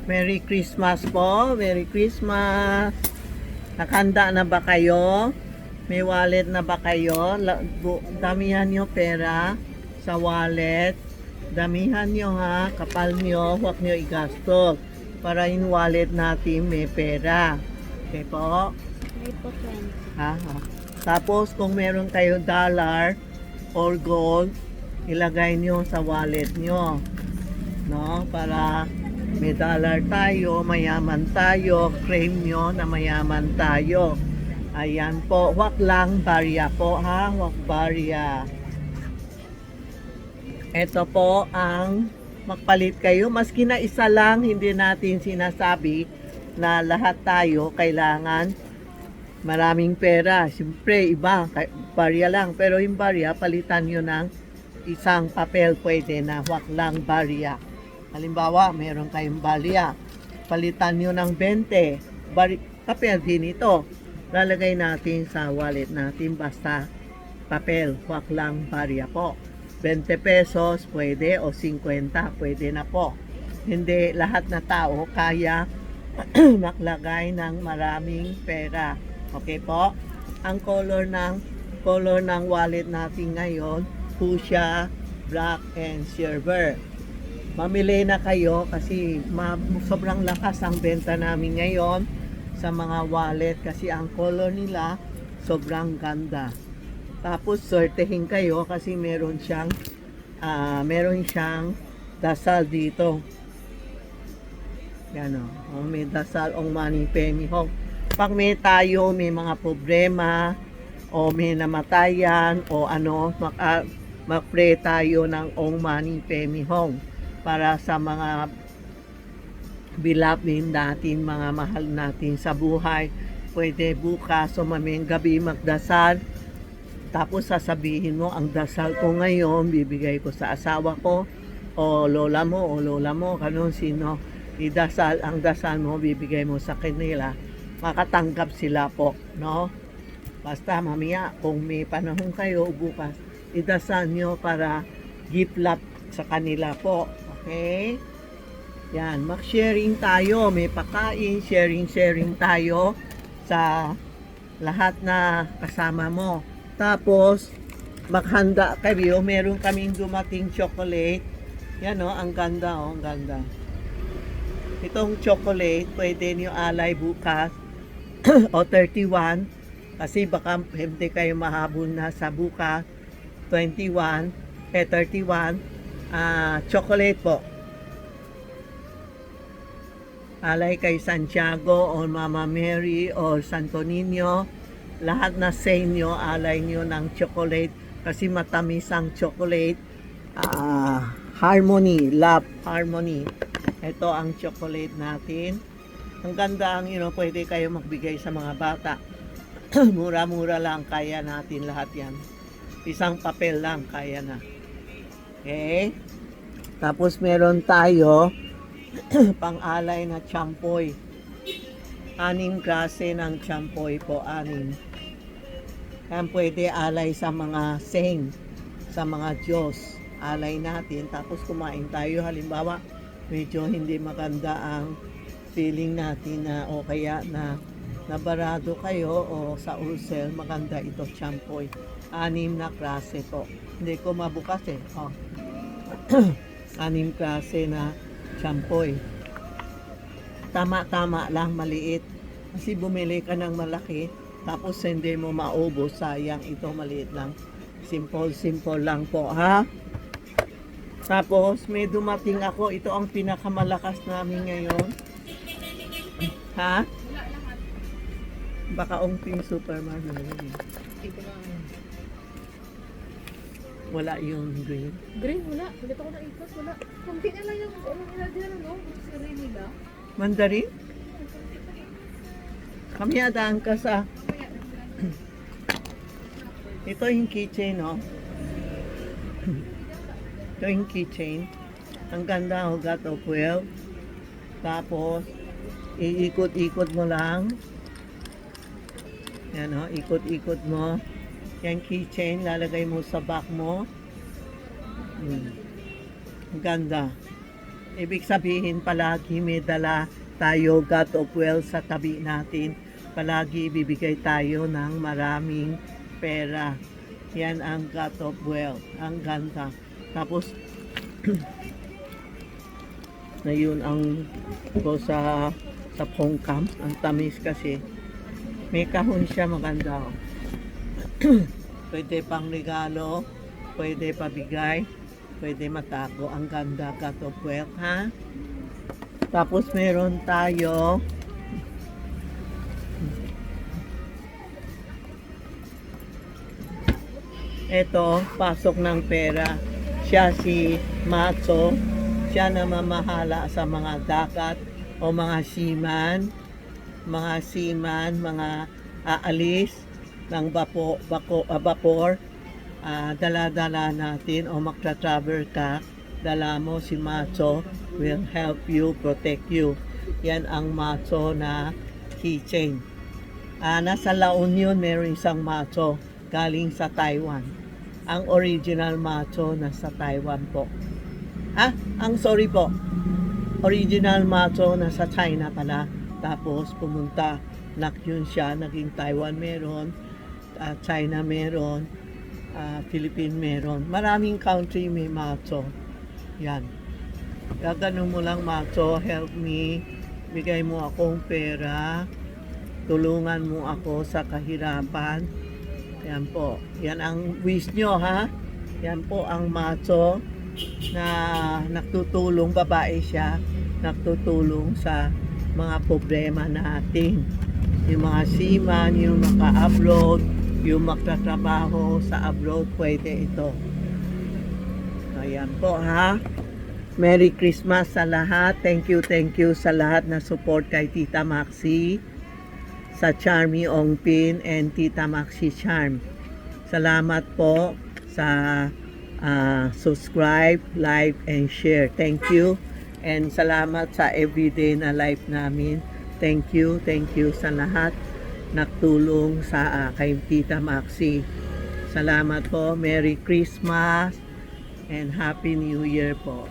Merry Christmas po. Merry Christmas. Nakahanda na ba kayo? May wallet na ba kayo? Damihan nyo pera sa wallet. Damihan nyo ha. Kapal nyo. Huwag nyo igastos. Para yung wallet natin may pera. Okay po? May po 20. Ha? Tapos kung meron kayo dollar or gold, ilagay nyo sa wallet nyo. No? Para may dollar tayo, mayaman tayo, claim nyo na mayaman tayo. Ayan po, wag lang barya po ha, wag barya. Ito po ang magpalit kayo, maski na isa lang, hindi natin sinasabi na lahat tayo kailangan maraming pera. Siyempre iba, barya lang, pero yung barya, palitan nyo ng isang papel pwede na wag lang barya. Halimbawa, meron kayong barya, palitan nyo ng 20, papel din ito. Lalagay natin sa wallet natin basta papel, wag lang barya po. 20 pesos pwede o 50 pwede na po. Hindi lahat na tao kaya maglagay ng maraming pera. Okay po? Ang color ng wallet natin ngayon, fuchsia, black, and silver. Mamili na kayo kasi sobrang lakas ang benta namin ngayon sa mga wallet kasi ang color nila sobrang ganda. Tapos sortehin kayo kasi meron siyang dasal dito. Yan o. May dasal ong money penny home. Pag may mga problema o may namatayan o ano, mag-pray tayo ng ong money penny home para sa mga beloved natin, mga mahal natin sa buhay. Pwede bukas o mamayang gabi magdasal. Tapos sasabihin mo, ang dasal ko ngayon, bibigay ko sa asawa ko, o lola mo, ganun sino. Idasal, ang dasal mo, bibigay mo sa kanila. Makatanggap sila po, no? Basta mamaya, kung may panahon kayo bukas, idasal nyo para gift love sa kanila po. Okay? Yan, mag-sharing tayo. May pakain, sharing tayo sa lahat na kasama mo. Tapos, maghanda kayo. Meron kaming dumating chocolate. Yan o, ang ganda o, ang ganda. Itong chocolate, pwede nyo alay bukas o 31. Kasi baka hindi kayo mahabol na sa bukas. 31, 31. Chocolate po. Alay kay Santiago o Mama Mary o Santo Niño. Lahat na sa inyo, alay nyo ng chocolate kasi matamis ang chocolate. Harmony, love, harmony. Ito ang chocolate natin. Ang ganda ang pwede kayo magbigay sa mga bata. Mura-mura lang, kaya natin lahat yan. Isang papel lang, kaya na. Okay? Tapos meron tayo pang-alay na champoy. 6 klase ng champoy po, 6. Yan pwede alay sa mga saint, sa mga Diyos. Alay natin, tapos kumain tayo. Halimbawa, medyo hindi maganda ang feeling natin na o kaya na nabarado kayo o sa ulcer, maganda ito champoy. 6 na klase po. Hindi ko mabukas eh. 6 klase na champoy. Tama-tama lang, maliit. Kasi bumili ka ng malaki, tapos hindi mo maubos, sayang. Ito maliit lang. Simple lang po, ha? Tapos, may dumating ako. Ito ang pinakamalakas namin ngayon. Ha? Baka ongping supermarket. Wala yung green. Green, wala. Dito ko na ikot, wala. Kunti na lang yung nila, no? Siri nila. Mandarin? Kami adaan ka sa... Ito yung keychain, no? Ito yung keychain. Ang ganda, got of 12. Tapos, iikot-ikot mo lang. Yan, no? Ikot-ikot mo. Yan keychain, lalagay mo sa back mo. Ang ganda. Ibig sabihin palagi may dala tayo God of Wealth sa tabi natin. Palagi bibigay tayo ng maraming pera. Yan ang God of Wealth. Ang ganda. Tapos, ngayon ang ko sa pongkam. Ang tamis kasi. May kahon siya maganda. Oh. Pwede pang regalo. Pwede pabigay. Pwede matago. Ang ganda God of Wealth, ha? Tapos meron tayo ito, pasok ng pera. Siya si Macho. Siya na mamahala sa mga dagat o mga seaman, mga aalis ng vapor. Dala-dala natin o magta-travel ka, dala mo si Macho will help you, protect you. Yan ang Macho na keychain. Nasa La Union meron isang Macho galing sa Taiwan. Ang original Macho nasa Taiwan po. Sorry po. Original Macho nasa China pala. Tapos pumunta, yun siya, naging Taiwan meron, China meron, Philippines meron. Maraming country may Macho. Yan. Gaganon mo lang Macho, help me. Bigay mo akong pera. Tulungan mo ako sa kahirapan. Yan po. Yan ang wish nyo, ha? Yan po ang Macho na nagtutulong, babae siya, nagtutulong sa mga problema natin. Yung mga seaman, yung maka-abroad, yung magtatrabaho sa abroad, pwede ito. Ayan po, ha? Merry Christmas sa lahat. Thank you sa lahat na support kay Tita Maxi, sa Charmy Ongpin and Tita Maxi Charm. Salamat po sa subscribe, like, and share. Thank you. And salamat sa everyday na live namin. Thank you sa lahat nagtulong sa kay Tita Maxi. Salamat po. Merry Christmas and Happy New Year po.